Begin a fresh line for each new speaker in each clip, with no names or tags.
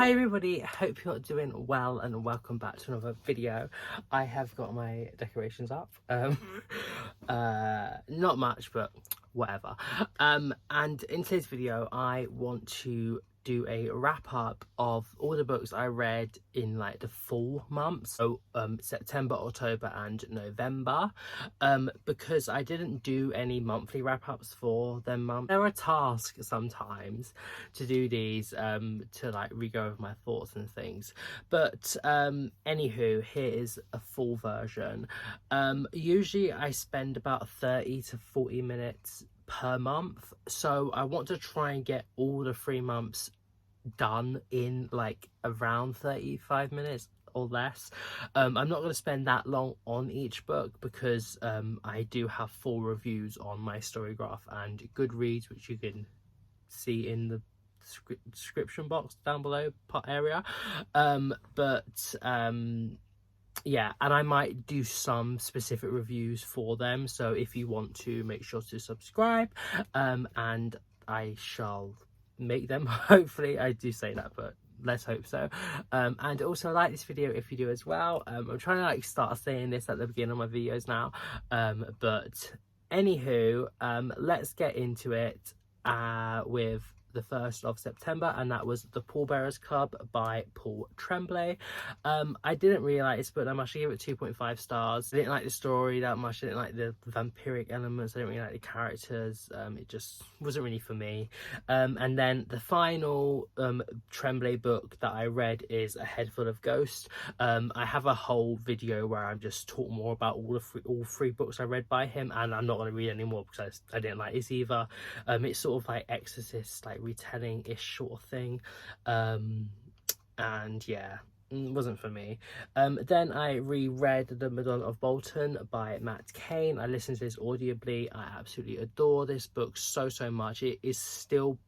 Hi everybody, hope you're doing well and welcome back to another video. I have got my decorations up. Not much, but whatever. And in today's video I want to do a wrap up of all the books I read in like the fall months, so September, October and November, because I didn't do any monthly wrap ups for them months. There are tasks sometimes to do these to like re-go over my thoughts and things, but anywho, here is a full version. Usually I spend about 30 to 40 minutes per month, so I want to try and get all the 3 months done in like around 35 minutes or less. I'm not going to spend that long on each book because I do have full reviews on my StoryGraph and Goodreads, which you can see in the description box down below area. Yeah, and I might do some specific reviews for them, so if you want to, make sure to subscribe, and I shall make them. Hopefully, I do say that, but let's hope so. And also like this video if you do as well. I'm trying to like start saying this at the beginning of my videos now, but anywho, let's get into it with the 1st of September, and that was The Pallbearers Club by Paul Tremblay. I didn't really like this book that much. I gave it 2.5 stars. I didn't like the story that much. I didn't like the vampiric elements. I didn't really like the characters. It just wasn't really for me. And then the final Tremblay book that I read is A Head Full of Ghosts. I have a whole video where I'm just talk more about all three books I read by him, and I'm not going to read any more because I didn't like this either. It's sort of like Exorcist, like retelling-ish sort of thing, and yeah, wasn't for me. Then I reread The Madonna of Bolton by Matt Cain. I listened to this audibly. I absolutely adore this book so much. It is still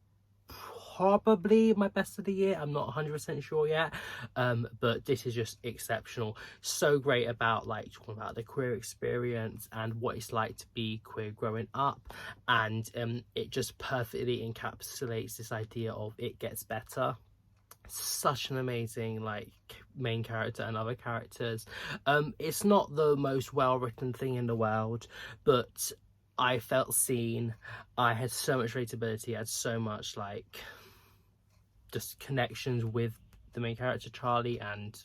probably my best of the year. I'm not 100% sure yet, but this is just exceptional. So great about like talking about the queer experience and what it's like to be queer growing up, and it just perfectly encapsulates this idea of it gets better. Such an amazing like main character and other characters. It's not the most well written thing in the world, but I felt seen. I had so much relatability. I had so much like just connections with the main character Charlie and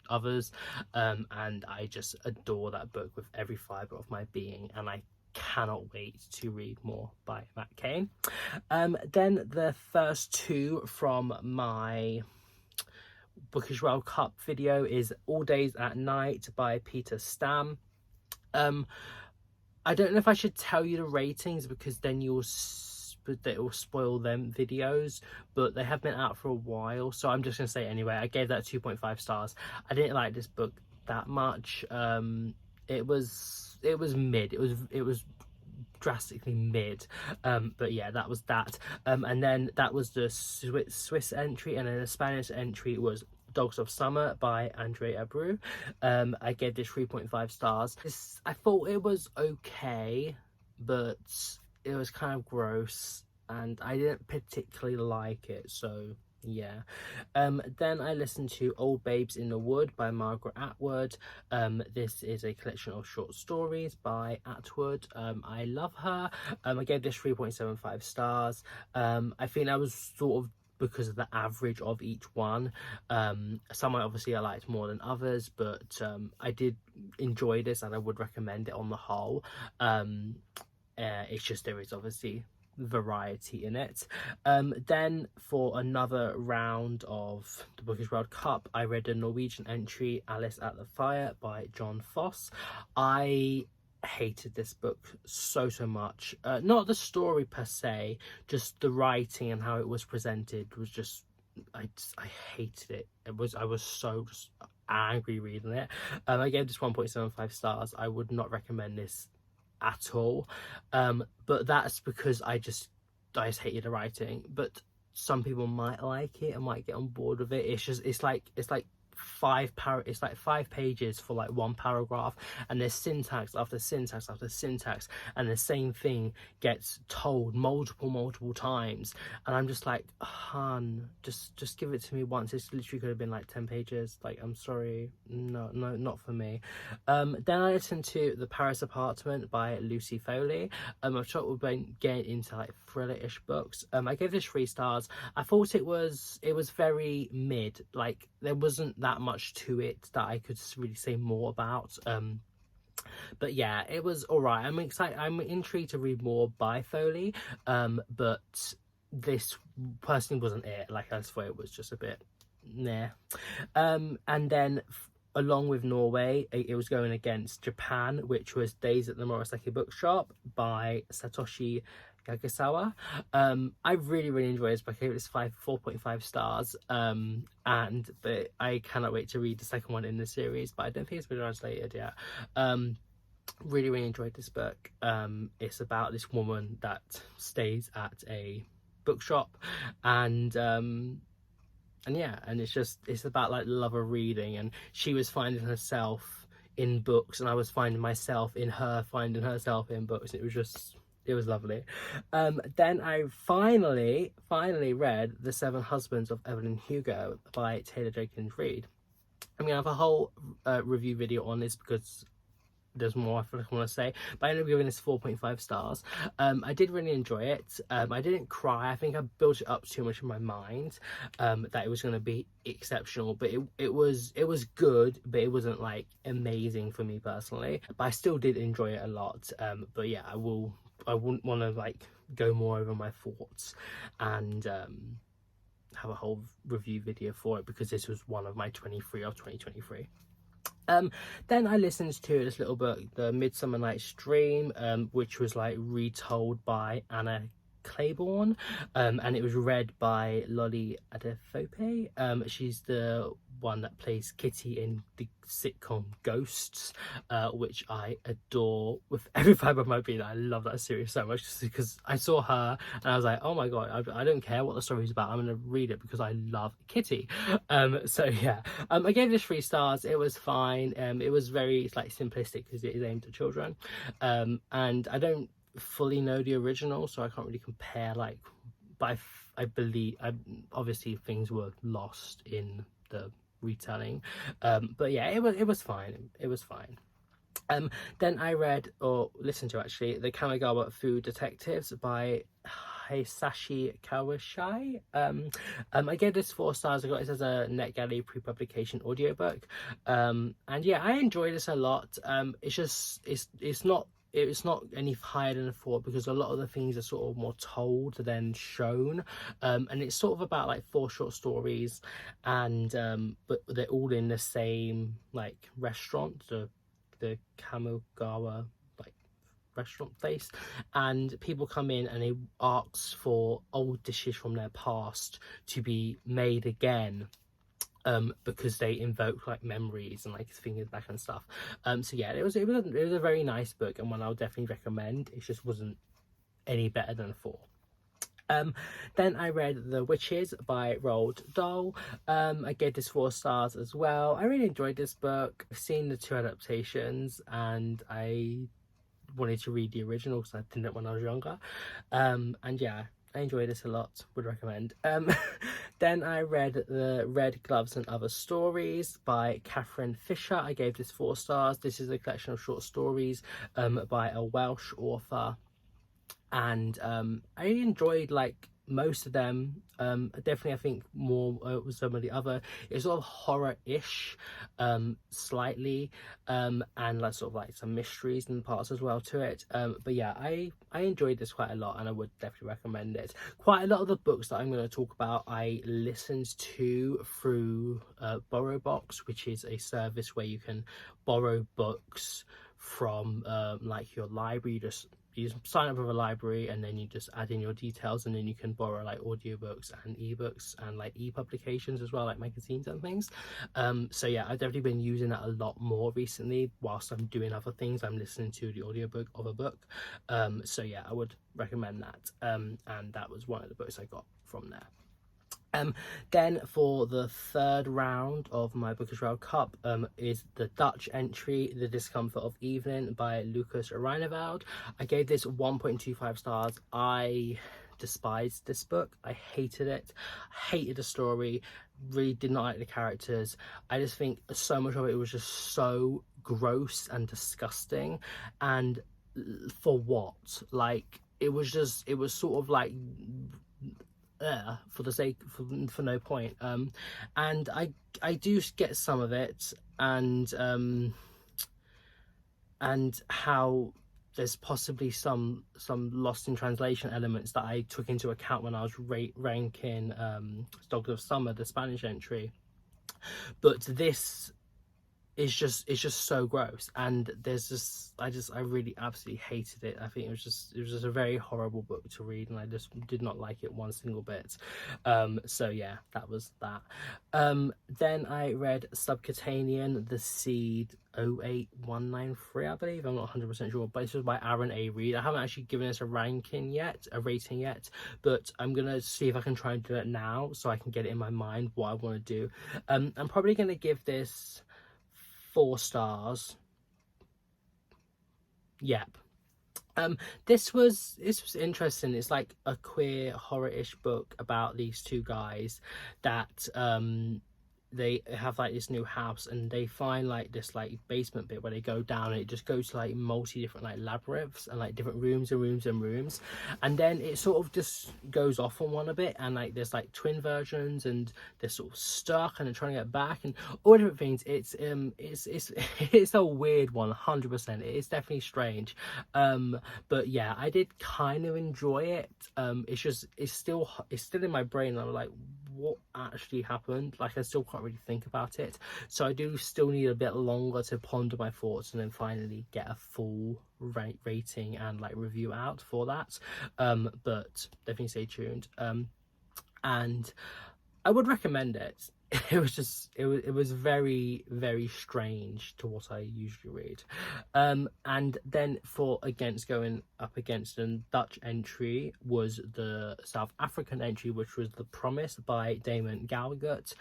others, and I just adore that book with every fibre of my being, and I cannot wait to read more by Matt Cain. Then the first two from my Bookish World Cup video is All Days at Night by Peter Stam. I don't know if I should tell you the ratings because then it will spoil them videos, but they have been out for a while, so I'm just gonna say anyway. I gave that 2.5 stars. I didn't like this book that much. It was mid. It was drastically mid, but yeah, that was that. And then that was the Swiss entry, and then the Spanish entry was Dogs of Summer by Andre Abreu. I gave this 3.5 stars. I thought it was okay, but it was kind of gross and I didn't particularly like it, so yeah. Then I listened to Old Babes in the Wood by Margaret Atwood. This is a collection of short stories by Atwood. I love her. I gave this 3.75 stars. I think that was sort of because of the average of each one. Some obviously I liked more than others, but I did enjoy this and I would recommend it on the whole. It's just there is obviously variety in it. Then for another round of the Bookish World Cup, I read a Norwegian entry, Alice at the Fire by John Foss. I hated this book so much. Not the story per se, just the writing and how it was presented was just, I hated it. I was so just angry reading it. I gave this 1.75 stars. I would not recommend this at all, but that's because I just hated the writing. But some people might like it and might get on board with it. It's like it's like 5 pages for like one paragraph, and there's syntax after syntax after syntax, and the same thing gets told multiple times, and I'm just like, hun, just give it to me once. It's literally could have been like 10 pages. Like, I'm sorry, no, not for me. Then I listened to The Paris Apartment by Lucy Foley. I'm sure we'll get into like thriller-ish books. I gave this 3 stars. I thought it was very mid. Like, there wasn't that much to it that I could really say more about. But yeah, it was all right. I'm excited. I'm intrigued to read more by Foley. But this personally wasn't it. Like, I thought it was just a bit nah. And then along with Norway, it was going against Japan, which was Days at the Murasaki Bookshop by Satoshi Gagasawa. I really enjoyed this book. I gave it 4.5 stars. But I cannot wait to read the second one in the series, but I don't think it's been translated yet. Really enjoyed this book. It's about this woman that stays at a bookshop, and yeah, and it's about like the love of reading, and she was finding herself in books, and I was finding myself in her finding herself in books. It was lovely. Then I finally read The 7 Husbands of Evelyn Hugo by Taylor Jenkins Reid. I'm gonna have a whole review video on this because there's more I feel like I want to say, but I ended up giving this 4.5 stars. I did really enjoy it. I didn't cry. I think I built it up too much in my mind, that it was going to be exceptional, but it was good, but it wasn't like amazing for me personally. But I still did enjoy it a lot. But yeah, I wouldn't want to like go more over my thoughts and have a whole review video for it, because this was one of my 23 of 2023. Then I listened to this little book, The Midsummer Night's Dream, which was like retold by Anna Claiborne, and it was read by Lolly Adefope. She's the one that plays Kitty in the sitcom Ghosts, which I adore with every fibre of my being. I love that series so much just because I saw her and I was like, oh my god, I don't care what the story's about, I'm gonna read it because I love Kitty. So yeah, I gave this 3 stars. It was fine. It was very like simplistic because it is aimed at children, and I don't fully know the original, so I can't really compare, like, but I believe obviously things were lost in the retelling, but yeah, it was fine. Then I read, or listened to actually, The Kamigawa Food Detectives by Hisashi Kawashai. I gave this 4 stars. I got it as a NetGalley pre-publication audiobook, and yeah, I enjoyed this a lot. It's not any higher than a 4 because a lot of the things are sort of more told than shown, and it's sort of about like 4 short stories, and but they're all in the same like restaurant, the Kamigawa like restaurant place, and people come in and they ask for old dishes from their past to be made again, because they invoke like memories and like fingers back and stuff. So yeah, it was a very nice book and one I'll definitely recommend. It just wasn't any better than a 4. Then I read The Witches by Roald Dahl. I gave this 4 stars as well. I really enjoyed this book. I've seen the 2 adaptations and I wanted to read the original because I didn't when I was younger. And yeah, I enjoyed this a lot, would recommend. Then I read The Red Gloves and Other Stories by Catherine Fisher. I gave this 4 stars. This is a collection of short stories by a Welsh author, and I enjoyed like most of them. Definitely I think more with some of the other, it's sort of horror-ish, slightly, and like sort of like some mysteries and parts as well to it, but yeah, I enjoyed this quite a lot and I would definitely recommend it. Quite a lot of the books that I'm going to talk about I listened to through BorrowBox, which is a service where you can borrow books from like your library. You sign up with a library and then you just add in your details, and then you can borrow like audiobooks and ebooks and like e-publications as well, like magazines and things. So yeah, I've definitely been using that a lot more recently. Whilst I'm doing other things, I'm listening to the audiobook of a book. So yeah, I would recommend that. And that was one of the books I got from there. Then for the third round of my Bookish World Cup is the Dutch entry, The Discomfort of Evening by Lucas Reineveld. I gave this 1.25 stars. I despised this book. I hated it. I hated the story. Really did not like the characters. I just think so much of it was just so gross and disgusting. And for what? Like, it was sort of like for the sake for no point. And I do get some of it, and how there's possibly some lost in translation elements that I took into account when I was ranking Dogs of Summer, the Spanish entry. But this is just so gross, and there's just I really absolutely hated it. I think it was just a very horrible book to read, and I just did not like it one single bit. So yeah, that was that. Then I read Subcutanean, The Seed 08193, I believe. I'm not 100% sure, but this was by Aaron A. Reed. I haven't actually given this a rating yet, but I'm gonna see if I can try and do it now so I can get it in my mind what I want to do. I'm probably gonna give this 4 stars. Yep. This was interesting. It's like a queer horror-ish book about these two guys that they have like this new house, and they find like this like basement bit where they go down, and it just goes to like multi different like labyrinths and like different rooms and rooms and rooms, and then it sort of just goes off on one a bit, and like there's like twin versions, and they're sort of stuck and they're trying to get back and all different things. It's it's a weird one, 100%. It's definitely strange, but yeah, I did kind of enjoy it. It's still in my brain. I'm like, what actually happened? Like, I still can't really think about it, so I do still need a bit longer to ponder my thoughts and then finally get a full rating and like review out for that. But definitely stay tuned. And I would recommend it. It was very, very strange to what I usually read. And then going up against a Dutch entry was the South African entry, which was The Promise by Damon Galgut.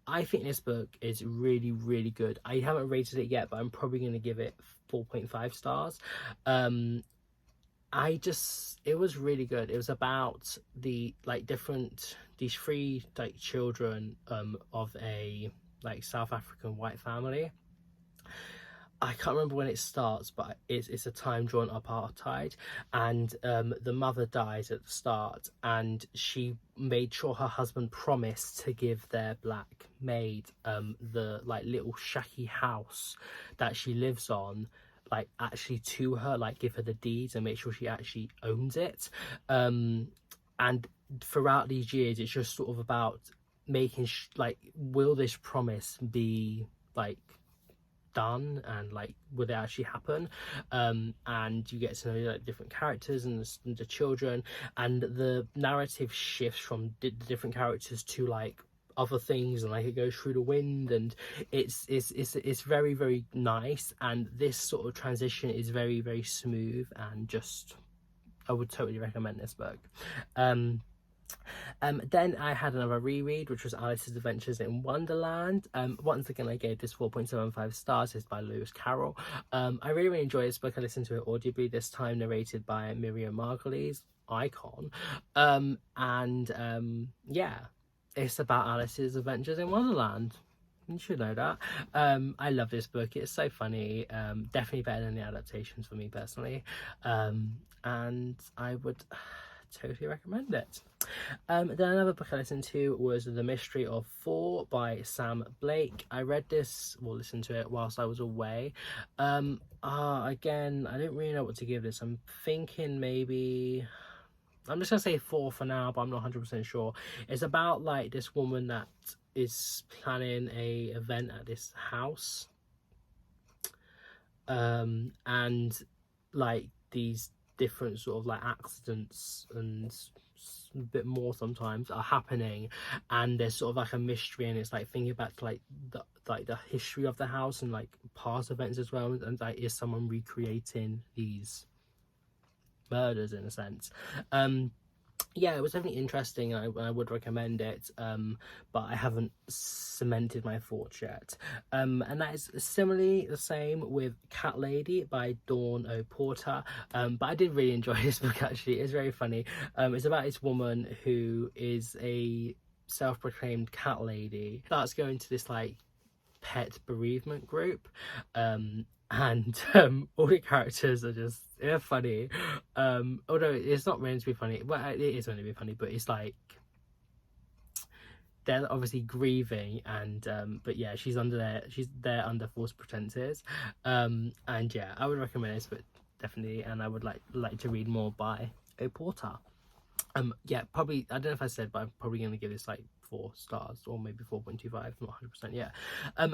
I think this book is really, really good. I haven't rated it yet, but I'm probably going to give it 4.5 stars. It was really good. It was about these 3 like children of a like South African white family. I can't remember when it starts, but it's a time drawn apartheid, and the mother dies at the start, and she made sure her husband promised to give their black maid the like little shacky house that she lives on, like actually to her, like give her the deeds and make sure she actually owns it. And throughout these years, it's just sort of about making like, will this promise be like done, and like will it actually happen? And you get to know like different characters and the children, and the narrative shifts from the different characters to like other things, and like it goes through the wind, and it's very, very nice, and this sort of transition is very, very smooth, and just I would totally recommend this book. Then I had another reread, which was Alice's Adventures in Wonderland. Once again, I gave this 4.75 stars. It's by Lewis Carroll. I really, really enjoyed this book. I listened to it audibly this time, narrated by Miriam Margolyes, icon. Yeah, it's about Alice's Adventures in Wonderland. You should know that. I love this book. It's so funny. Definitely better than the adaptations for me personally. And I would totally recommend it. Then another book I listened to was The Mystery of Four by Sam Blake. I read this, listened to it whilst I was away. Again, I didn't really know what to give this. I'm thinking maybe, I'm just gonna say 4 for now, but I'm not 100% sure. It's about like this woman that is planning a event at this house, and like these different sort of like accidents and a bit more sometimes are happening, and there's sort of like a mystery, and it's like thinking back to like the history of the house and like past events as well, and like, is someone recreating these murders in a sense? yeah, it was definitely interesting, and I would recommend it, but I haven't cemented my thoughts yet. And that is similarly the same with Cat Lady by Dawn O. Porter. But I did really enjoy this book, actually. It's very funny. It's about this woman who is a self-proclaimed cat lady, starts going to this like pet bereavement group, and all the characters are just, they're funny, although it's not meant to be funny. Well, it is meant to be funny, but it's like they're obviously grieving, and but yeah, she's there under false pretenses, and yeah, I would recommend this, but definitely, and I would like to read more by O. Porter. Yeah, probably, I don't know if I said, but I'm probably going to give this like 4 stars, or maybe 4.25, not 100% yet.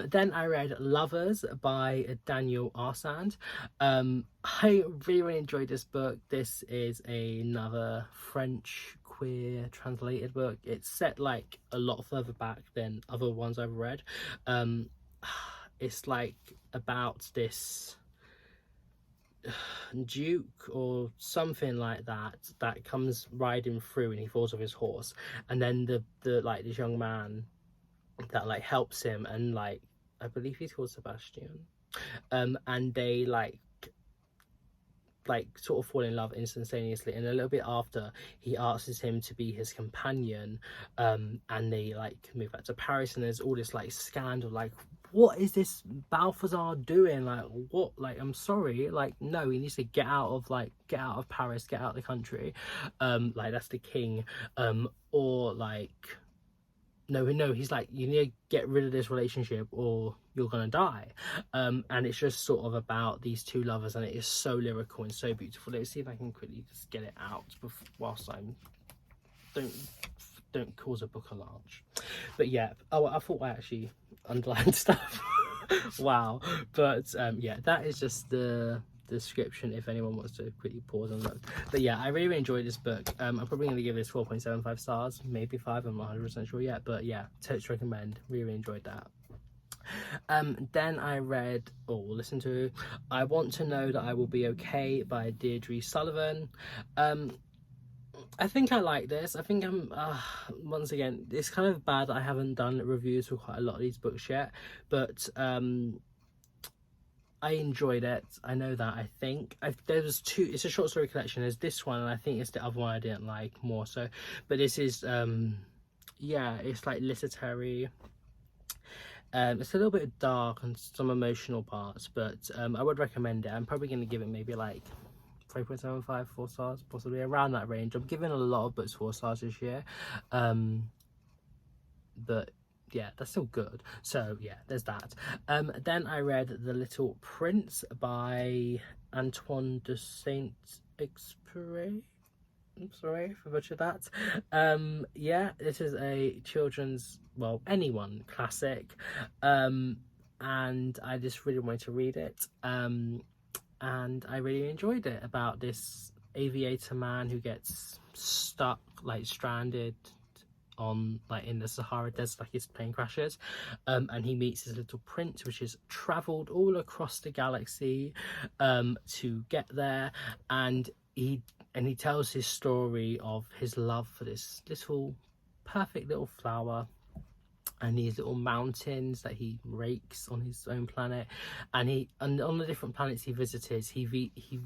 Then I read Lovers by Daniel Arsand. I really enjoyed this book. This is another French queer translated book. It's set like a lot further back than other ones I've read. It's like about this duke or something like that comes riding through, and he falls off his horse, and then the like this young man that like helps him, and like I believe he's called Sebastian, and they like sort of fall in love instantaneously, and a little bit after he asks him to be his companion, and they like move back to Paris, and there's all this like scandal, like what is this Balthazar doing, like what, like I'm sorry, like no, he needs to get out of Paris, get out of the country, like that's the king, or like no, he's like, you need to get rid of this relationship or you're gonna die. And it's just sort of about these two lovers, and it is so lyrical and so beautiful. Let's see if I can quickly just get it out whilst I'm don't cause a book a launch. But yeah, oh, I thought I actually underlined stuff. Wow. But yeah, that is just the description if anyone wants to quickly pause and look. But yeah, I really enjoyed this book. I'm probably going to give this 4.75 stars, maybe 5, I'm not 100% sure yet, but yeah, totally recommend. Really enjoyed that. Then I read or listened to I Want to Know That I Will Be Okay by Deirdre Sullivan. I think I like this. I think I'm once again, it's kind of bad that I haven't done reviews for quite a lot of these books yet, but I enjoyed it. I know that. I think there was 2. It's a short story collection. There's this one, and I think it's the other one I didn't like more so. But this is yeah, it's like literary. It's a little bit dark and some emotional parts, but I would recommend it. I'm probably going to give it maybe like 3.75, 4 stars, possibly around that range. I'm giving a lot of books 4 stars this year, but yeah, that's still good. So yeah, there's that. Then I read The Little Prince by Antoine de Saint-Exupéry. I'm sorry if I butchered that. Yeah, this is a children's, well, anyone classic, and I just really wanted to read it, and I really enjoyed it, about this aviator man who gets stuck, like stranded on like in the Sahara Desert, like his plane crashes, and he meets his little prince, which has traveled all across the galaxy to get there, and he tells his story of his love for this little perfect little flower and these little mountains that he rakes on his own planet, and on the different planets he visited, he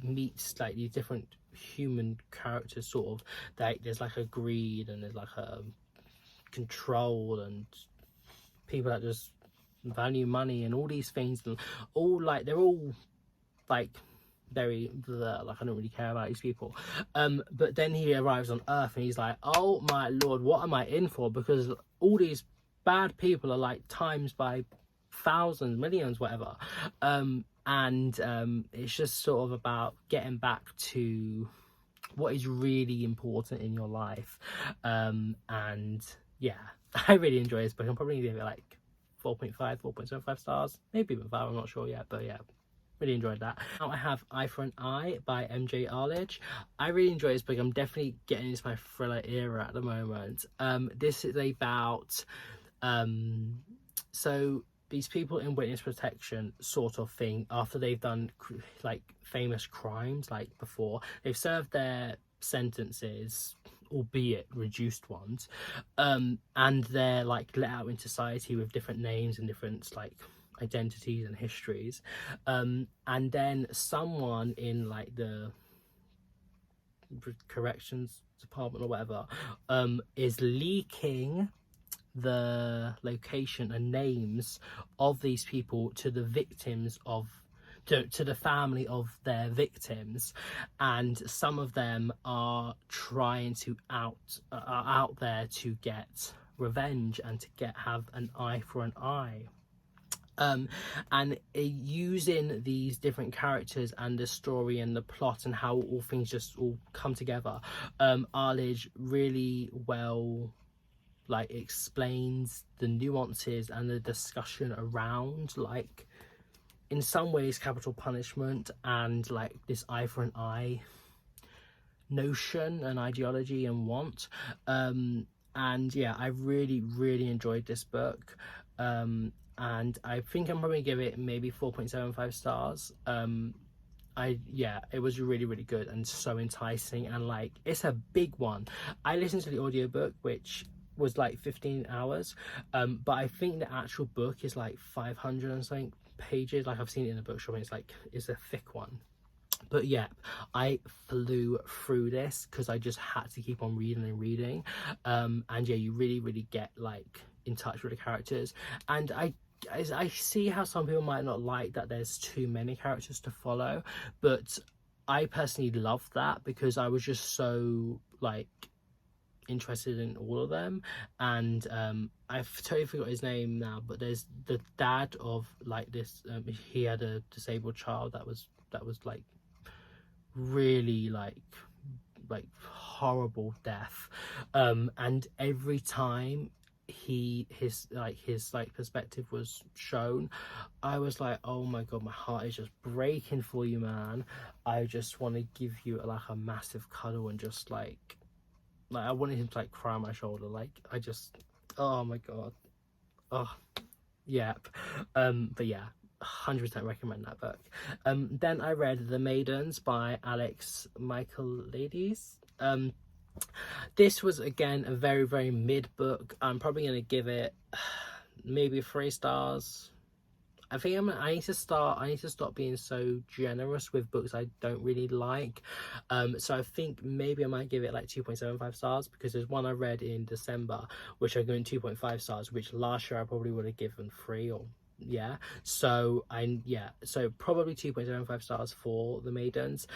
meets like these different human characters, sort of, like there's like a greed, and there's like a control, and people that just value money and all these things, and all like they're all like very blah, like I don't really care about these people, but then he arrives on Earth and he's like, oh my lord, what am I in for? Because all these bad people are like times by thousands, millions, whatever, and it's just sort of about getting back to what is really important in your life, and yeah, I really enjoy this book. I'm probably gonna give it like 4.5, 4.75 stars, maybe even 5, I'm not sure yet, but yeah, really enjoyed that. Now I have Eye for an Eye by MJ Arledge. I really enjoy this book. I'm definitely getting into my thriller era at the moment. This is about so these people in witness protection sort of thing, after they've done like famous crimes, like before they've served their sentences albeit reduced ones, and they're like let out in society with different names and different like identities and histories, and then someone in like the corrections department or whatever is leaking the location and names of these people to the victims of to the family of their victims, and some of them are trying to out there to get revenge and to have an eye for an eye. And using these different characters and the story and the plot and how all things just all come together, Arledge really well like explains the nuances and the discussion around like in some ways capital punishment and like this eye for an eye notion and ideology and want. And yeah, I really enjoyed this book, and I think I'm probably give it maybe 4.75 stars. It was really good and so enticing, and like it's a big one. I listened to the audiobook, which was like 15 hours, but I think the actual book is like 500 and something pages. Like I've seen it in a bookshop and it's a thick one. But yeah, I flew through this because I just had to keep on reading and reading, and yeah, you really get like in touch with the characters. And I see how some people might not like that there's too many characters to follow, but I personally love that because I was just so like interested in all of them. And I've totally forgot his name now, but there's the dad of like this, he had a disabled child that was like really like horrible death, and every time his perspective was shown, I was like, oh my god, my heart is just breaking for you, man. I just want to give you like a massive cuddle and just like I wanted him to like cry on my shoulder. Like I just, oh my god, oh yep. But yeah, 100% recommend that book. Then I read The Maidens by Alex Michaelides. This was again a very mid book. I'm probably gonna give it maybe 3 stars. I think I need to stop being so generous with books I don't really like. So I think maybe I might give it like 2.75 stars, because there's one I read in December which I given 2.5 stars, which last year I probably would have given 3 or yeah. So so probably 2.75 stars for The Maidens.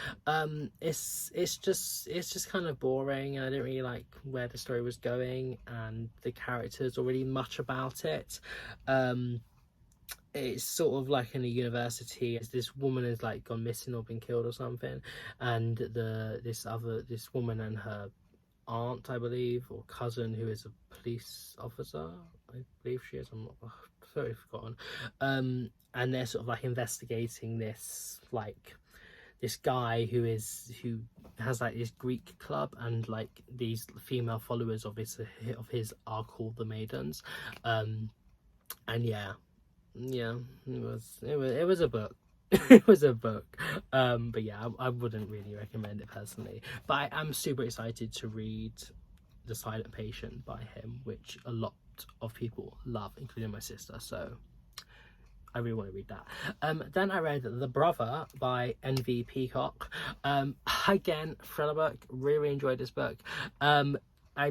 It's just kind of boring, and I didn't really like where the story was going, and the characters or really much about it. It's sort of like in a university, this woman has like gone missing or been killed or something, and this woman and her aunt, I believe, or cousin, who is a police officer, I believe she is, I'm not totally forgotten, and they're sort of like investigating this guy who has like this Greek club, and like these female followers of his are called the Maidens. And yeah, it was a book. It was a book. But yeah, I wouldn't really recommend it personally, but I am super excited to read The Silent Patient by him, which a lot of people love, including my sister, so I really want to read that. Then I read The Brother by NV Peacock. Again, thriller book. Really enjoyed this book. I'm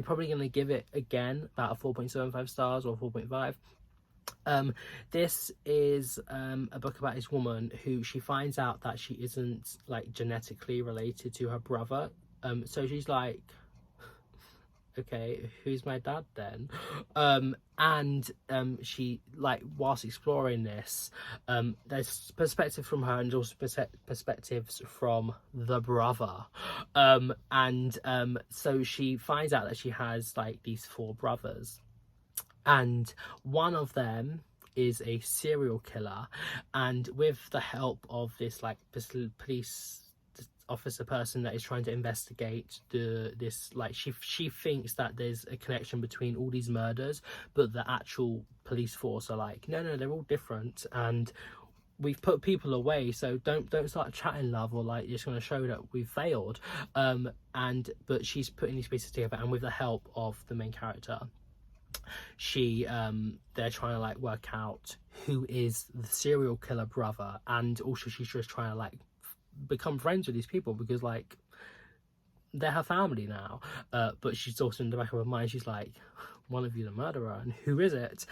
probably going to give it again about a 4.75 stars or 4.5. This is a book about this woman who she finds out that she isn't like genetically related to her brother. So she's like, okay, who's my dad then? And she, like, whilst exploring this, there's perspective from her and also perspectives from the brother. So she finds out that she has like these 4 brothers, and one of them is a serial killer, and with the help of this like police officer person that is trying to investigate she thinks that there's a connection between all these murders, but the actual police force are like, no, they're all different. And we've put people away, so don't start chatting, love, or like you're just going to show that we've failed. But she's putting these pieces together, and with the help of the main character, they're trying to like work out who is the serial killer brother, and also she's just trying to like become friends with these people because like they're her family now. But she's also in the back of her mind, she's like, one of you the murderer, and who is it?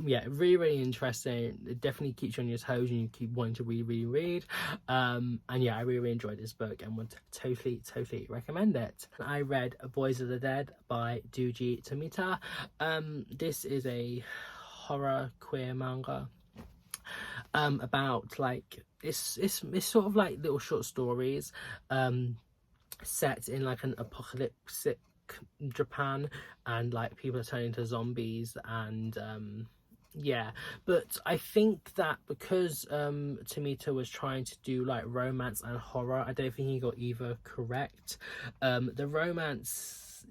Yeah, really interesting. It definitely keeps you on your toes and you keep wanting to read. And yeah, I really enjoyed this book and would totally recommend it. I read Boys of the Dead by Duji Tomita. This is a horror queer manga about like it's sort of like little short stories set in like an apocalyptic Japan, and like people are turning into zombies, and yeah, but I think that because Tomita was trying to do like romance and horror, I don't think he got either correct. The romance,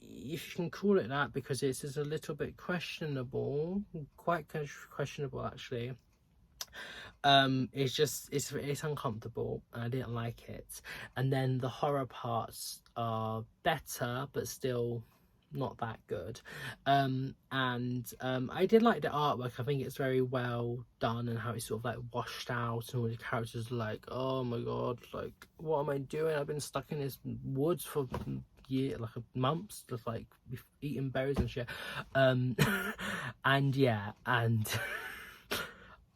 if you can call it that, because it's a little bit questionable, quite questionable actually. It's uncomfortable and I didn't like it. And then the horror parts are better but still not that good. I did like the artwork. I think it's very well done, and how it's sort of like washed out and all the characters are like, oh my god, like what am I doing? I've been stuck in this woods for months, just like eating berries and shit. And yeah, and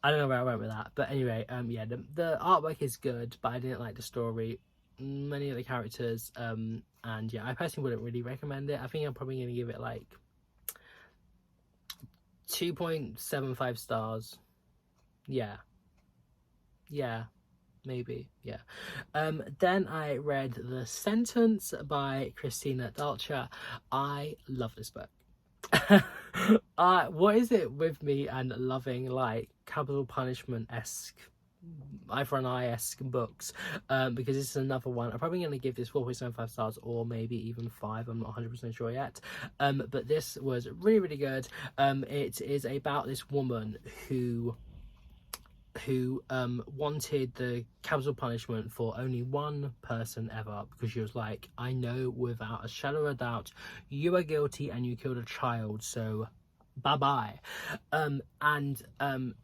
I don't know where I went with that, but anyway, yeah, the artwork is good, but I didn't like the story, many of the characters, and yeah, I personally wouldn't really recommend it. I think I'm probably going to give it like 2.75 stars. Yeah, maybe, yeah. Then I read The Sentence by Christina Dalcher. I love this book. What is it with me and loving like capital punishment-esque, eye for an eye-esque books, because this is another one. I'm probably going to give this 4.75 stars, or maybe even 5. I'm not 100% sure yet. But this was really good. It is about this woman who wanted the capital punishment for only one person ever, because she was like, I know without a shadow of a doubt you are guilty and you killed a child, so bye.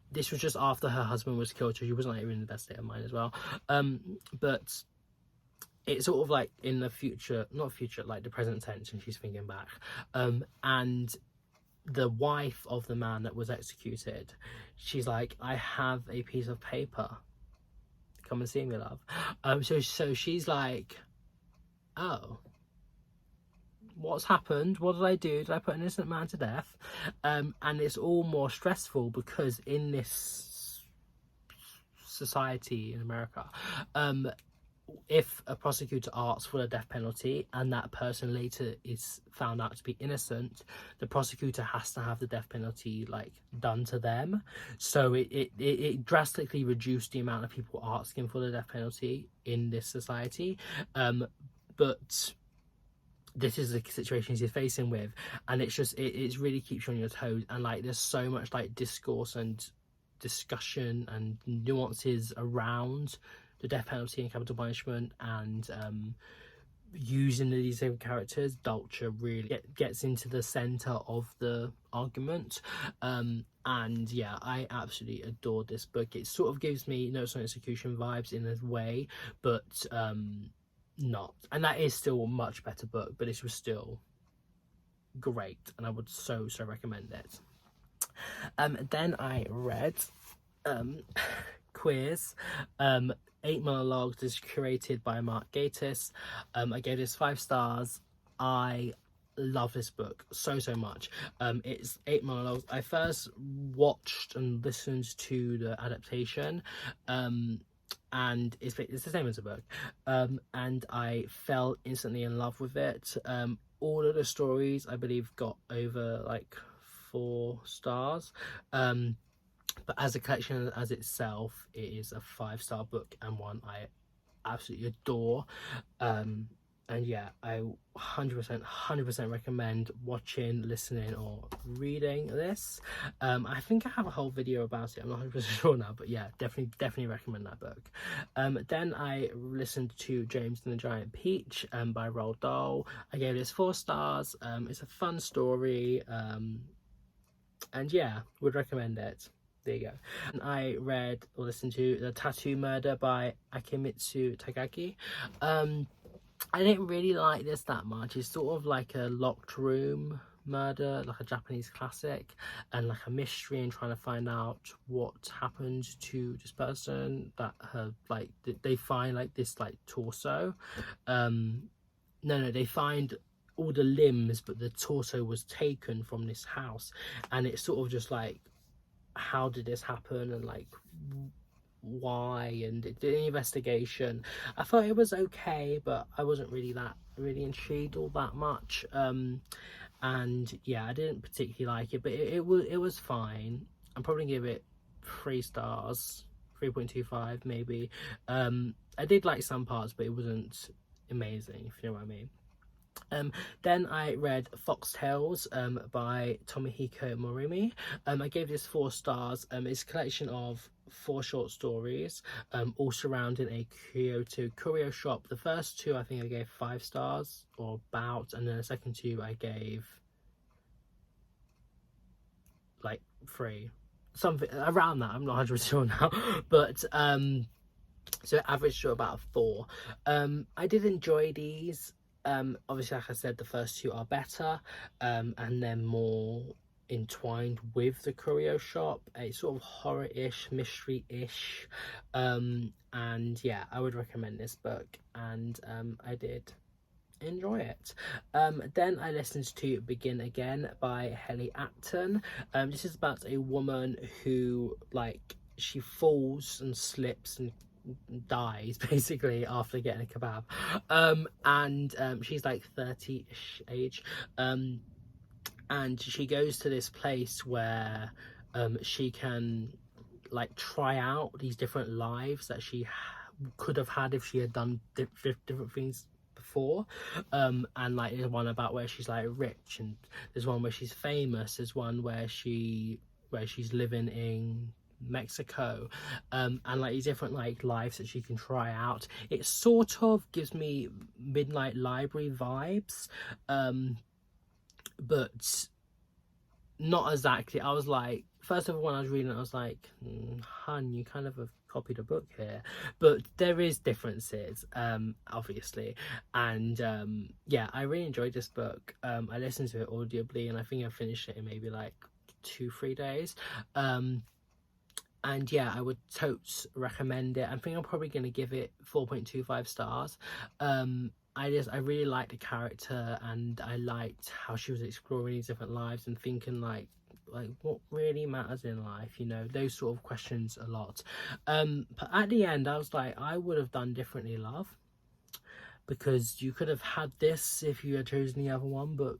This was just after her husband was killed, so she wasn't like, even in the best state of mind as well. But it's sort of like in the future, not future, like the present tense, and she's thinking back, and the wife of the man that was executed, she's like, I have a piece of paper, come and see me, love. So she's like, oh, what's happened? What did I do? Did I put an innocent man to death? And it's all more stressful because in this society in America, if a prosecutor asks for the death penalty and that person later is found out to be innocent, the prosecutor has to have the death penalty like done to them. So it drastically reduced the amount of people asking for the death penalty in this society. But this is the situation she's facing with, and it's just it really keeps you on your toes, and like there's so much like discourse and discussion and nuances around the death penalty and capital punishment, and using these same characters. Dalcher really gets into the center of the argument, and yeah, I absolutely adored this book. It sort of gives me Notes on Execution vibes in a way, but not, and that is still a much better book, but this was still great, and I would so recommend it. Then I read Queers, 8 monologues, is curated by Mark Gatiss. I gave this 5 stars. I love this book so much. It's 8 monologues. I first watched and listened to the adaptation, and it's the same as a book, and I fell instantly in love with it. All of the stories I believe got over like 4 stars, but as a collection as itself, it is a 5-star book, and one I absolutely adore. And yeah, I 100% recommend watching, listening, or reading this. I think I have a whole video about it. I'm not 100% sure now, but yeah, definitely recommend that book. Then I listened to James and the Giant Peach by Roald Dahl. I gave this 4 stars. It's a fun story, and yeah, would recommend it. There you go. And I read or listened to The Tattoo Murder by Akimitsu Tagaki. I didn't really like this that much. It's sort of like a locked room murder, like a Japanese classic, and like a mystery and trying to find out what happened to this person that have like they find like this like torso. No, they find all the limbs, but the torso was taken from this house, and it's sort of just like, how did this happen, and like why, and the investigation. I thought it was okay, but I wasn't really intrigued all that much. And yeah, I didn't particularly like it, but it was fine. I'm probably gonna give it 3 stars, 3.25 maybe. I did like some parts, but it wasn't amazing, if you know what I mean. Then I read Foxtails by Tomohiko Morimi. I gave this 4 stars. It's a collection of 4 short stories, all surrounding a Kyoto curio shop. The first 2 I think I gave 5 stars or about, and then the second 2 I gave like 3, something around that. I'm not 100% sure now, but so average to about 4. I did enjoy these. Obviously, like I said, the first 2 are better, and they're more entwined with the curio shop. It's sort of horror-ish, mystery-ish, and yeah, I would recommend this book, and I did enjoy it. Then I listened to Begin Again by Helly Acton. This is about a woman who, like, she falls and slips and dies basically after getting a kebab, and she's like 30-ish age, and she goes to this place where she can like try out these different lives that she could have had if she had done different things before, and like there's one about where she's like rich, and there's one where she's famous, there's one where she's living in Mexico, and like these different like lives that she can try out. It sort of gives me Midnight Library vibes, but not exactly. I was like, first of all, when I was reading it, I was like, hun, you kind of have copied a book here, but there is differences, obviously, and yeah, I really enjoyed this book. I listened to it audibly, and I think I finished it in maybe like 2-3 days. And yeah, I would totes recommend it. I think I'm probably going to give it 4.25 stars. I really liked the character, and I liked how she was exploring these different lives and thinking like what really matters in life, you know, those sort of questions a lot. But at the end, I was like, I would have done differently, love, because you could have had this if you had chosen the other one, but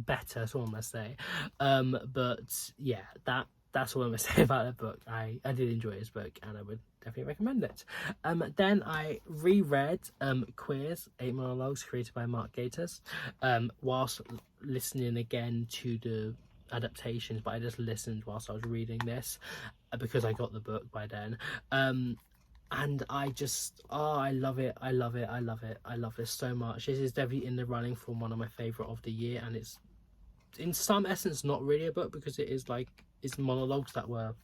better, that's all I'm gonna say. But yeah, that's all I'm gonna say about that book. I did enjoy this book, and I would definitely recommend it. Then I reread Queers, 8 Monologues, created by Mark Gatiss, whilst listening again to the adaptations, but I just listened whilst I was reading this because I got the book by then. And I just, I love it. I love this so much. This is definitely in the running for one of my favourite of the year, and it's in some essence not really a book, because it is like, it's monologues that were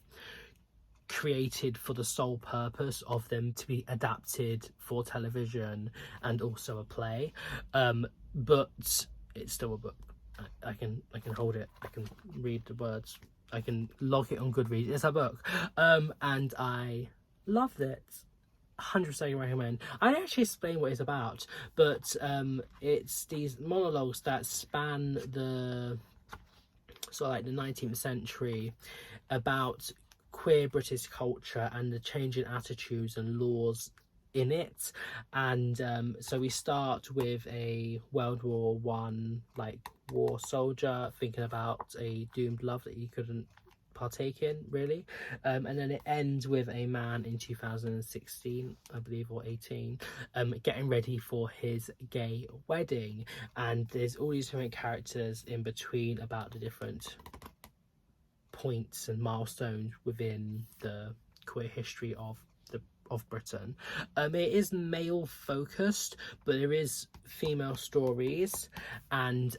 created for the sole purpose of them to be adapted for television and also a play, but it's still a book. I can hold it, I can read the words, I can log it on Goodreads. It's a book, and I loved it. 100% recommend. I didn't actually explain what it's about, but it's these monologues that span the sort of like the 19th century about queer British culture and the changing attitudes and laws in it. And so we start with a World War One like war soldier thinking about a doomed love that he couldn't partake in, really. And then it ends with a man in 2016, I believe, or 18, getting ready for his gay wedding. And there's all these different characters in between about the different points and milestones within the queer history of Britain. It is male focused, but there is female stories, and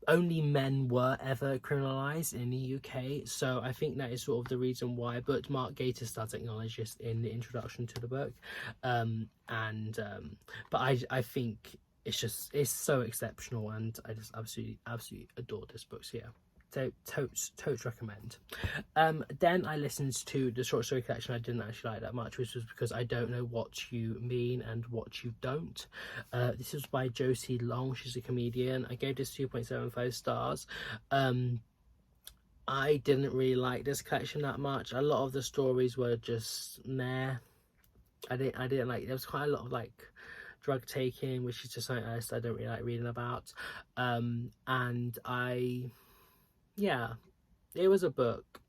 only men were ever criminalized in the UK, so I think that is sort of the reason why. But Mark Gatiss does acknowledge this in the introduction to the book, but I think it's so exceptional, and I just absolutely adore this book. So yeah, so totes recommend. Then I listened to the short story collection I didn't actually like that much, which was Because I Don't Know What You Mean and What You Don't. This was by Josie Long. She's a comedian. I gave this 2.75 stars. I didn't really like this collection that much. A lot of the stories were just meh. I didn't like. There was quite a lot of like drug taking, which is just something else I don't really like reading about. Yeah, it was a book.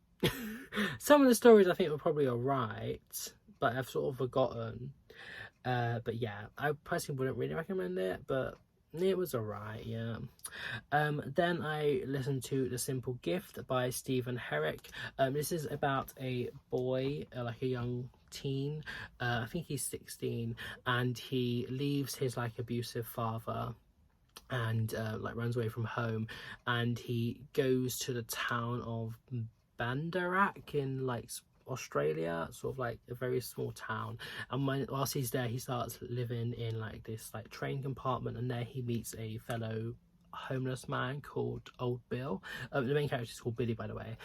Some of the stories I think were probably alright, but I've sort of forgotten. But yeah, I personally wouldn't really recommend it, but it was alright, yeah. Then I listened to The Simple Gift by Stephen Herrick. This is about a boy, like a young teen. I think he's 16, and he leaves his like abusive father and like runs away from home, and he goes to the town of Bandarak in like Australia, sort of like a very small town. And whilst he's there, he starts living in like this like train compartment, and there he meets a fellow homeless man called Old Bill. The main character is called Billy, by the way,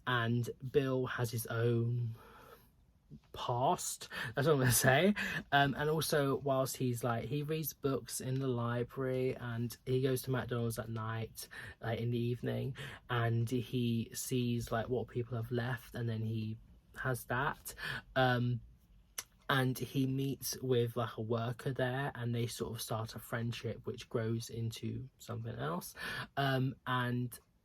and Bill has his own past, that's what I'm gonna say. And also, whilst he's like, he reads books in the library, and he goes to McDonald's at night, like in the evening, and he sees like what people have left, and then he has that, and he meets with like a worker there, and they sort of start a friendship which grows into something else. And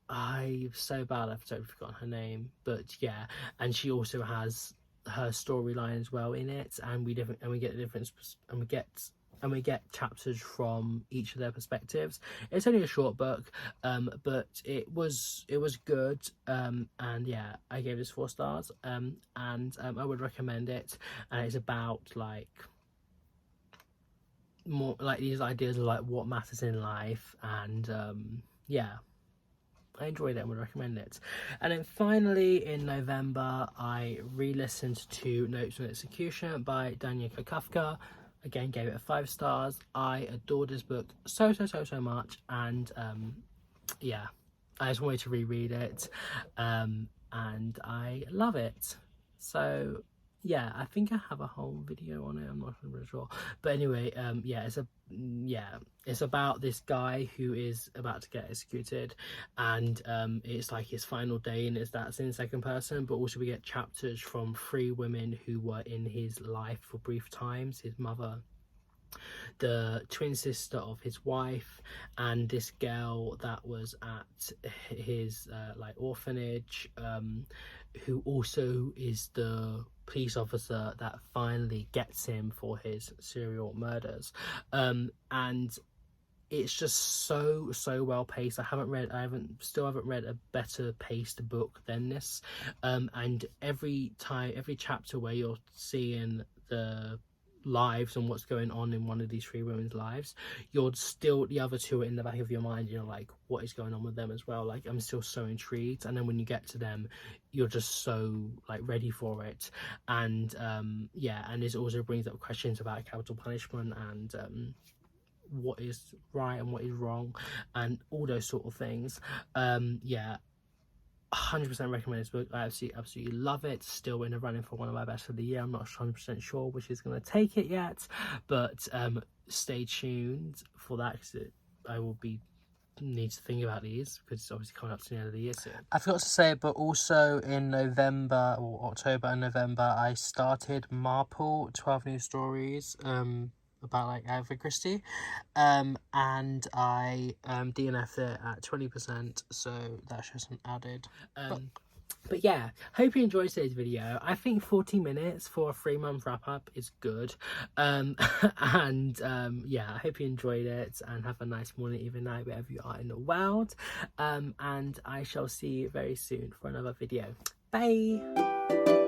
I'm so bad I've totally forgotten her name, but yeah, and she also has her storyline as well in it, and we get chapters from each of their perspectives. It's only a short book, but it was good, and yeah, I gave this 4 stars, and I would recommend it. And it's about like more like these ideas of like what matters in life, and yeah, I enjoyed it and would recommend it. And then finally in November, I re-listened to Notes on Execution by Daniel Kafka. Again, gave it 5 stars. I adored this book so much, and yeah, I just wanted to reread it, and I love it. So yeah, I think I have a whole video on it, I'm not really sure, but anyway, yeah, it's about this guy who is about to get executed, and it's like his final day, and that's in second person, but also we get chapters from 3 women who were in his life for brief times: his mother, the twin sister of his wife, and this girl that was at his like orphanage, who also is the police officer that finally gets him for his serial murders. And it's just so well paced. I haven't read a better paced book than this. And every chapter where you're seeing the lives and what's going on in one of these 3 women's lives, you're still, the other 2 are in the back of your mind, you know, like what is going on with them as well. Like, I'm still so intrigued, and then when you get to them, you're just so like ready for it. And yeah, and this also brings up questions about capital punishment, and what is right and what is wrong, and all those sort of things. Yeah, 100% recommend this book. I absolutely love it. Still in the running for one of my best of the year. I'm not 100% sure which is going to take it yet, but stay tuned for that, because I will need to think about these, because it's obviously coming up to the end of the year soon. I forgot to say, but also in November, or October and November, I started Marple 12 New Stories. about like Agatha Christie, and I DNF'd it at 20%, so that wasn't added. But yeah, hope you enjoyed today's video. I think 40 minutes for a 3-month wrap up is good. And yeah, I hope you enjoyed it, and have a nice morning, evening, night, wherever you are in the world. And I shall see you very soon for another video. Bye.